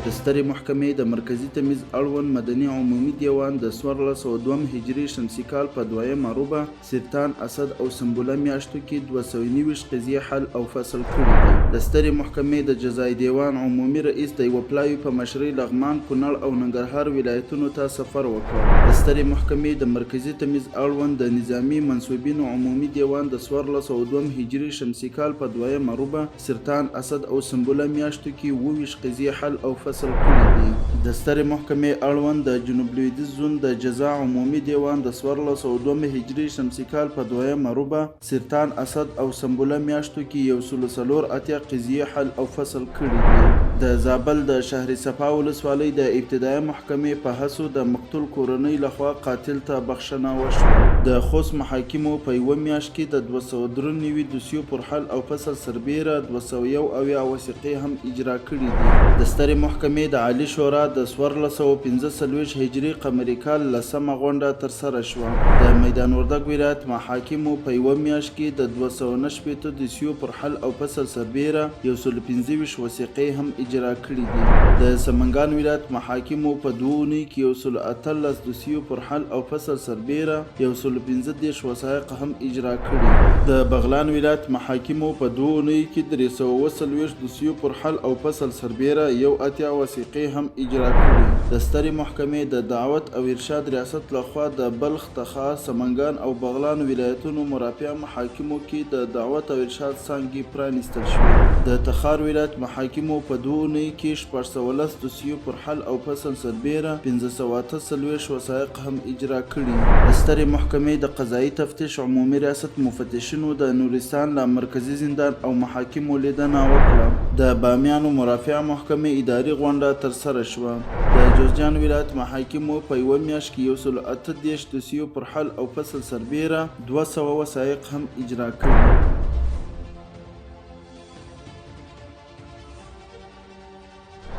د سترې محکمې د مرکزي تمیز اړوند مدني عمومي دیوان د 1402 هجري شمسي کال په 2 روبه سرطان، اسد او سنبله میاشتو کې 229 قضیې حل او فصل کړي دي. د سترې محکمې د جزایي دیوان عمومي رئیس د یوه پلاوي په مشرۍ لغمان، کونړ او ننګرهار ولایتونو ته سفر وکړ. د سترې محکمې د مرکزي تمیز اړوند د نظامي منصوبینو عمومي دیوان د 1402 هجري شمسي کال په 2 روبه سرطان، اسد او سنبله میاشتو کې 29 قضیې حل او فصل کړي دي. د سترې محکمې اړوند د جنوب لویدیځ زون د جزا عمومي دیوان د 1402 هجري شمسي کال په 2 روبه سرطان، اسد او سنبله میاشتو کې 184 قضیې حل او فصل کړي دي. د زابل د شهر صفا ولسوالۍ د ابتدایي محکمې په هڅو د مقتول کورنۍ لخوا قاتل ته بخښنه وشوه. د خوست محاکمو په یوه میاشت کې د 293 دوسیو پر حل او فصل سربیره 201 وثیقې هم اجرا کړي دي. د سترې محکمې د عالی شورا د 1445 هجري قمري کال 10مه غونډه ترسره شوه. د میدان وردګ ولایت محاکمو په یوه میاشت کې د 219 دوسیو پر حل او فصل سربیره 125 وثیقې هم اجرا کړي دي. د سمنګان ولایت محاکمو په 2 اونۍ کې 118 دوسیو پر حل او فصل سربیره 115 وثایق هم اجرا کړي. د بغلان ولایت محاکمو په 2 اونۍ کې 340 دوسیو پر حل او فصل سربیره 80 وثیقې هم اجرا کړي. د سترې محکمې د دعوت او ارشاد ریاست لخوا د بلخ، تخار، سمنګان او بغلان ولایتونو مرافع محاکمو کې د دعوت او ارشاد څانګې پرانیستل شوې. د تخار ولایت محاکمو په 2 اونۍ کې 14 دوسیو پر حل او فصل سربیره 548 وثایق هم اجرا کړي. د سترې محکمې د قضایي تفتیش عمومي ریاست مفتشینو د نورستان له مرکزي زندان او محاکمو لیدنه وکړه. د بامیانو مرافع محکمې اداري غونډه ترسره شوه. د جوزجان ولایت محاکمو په یوه میاشت کې 138 دوسیو پر حل او فصل سربیره 200 وثایق هم اجرا کړي.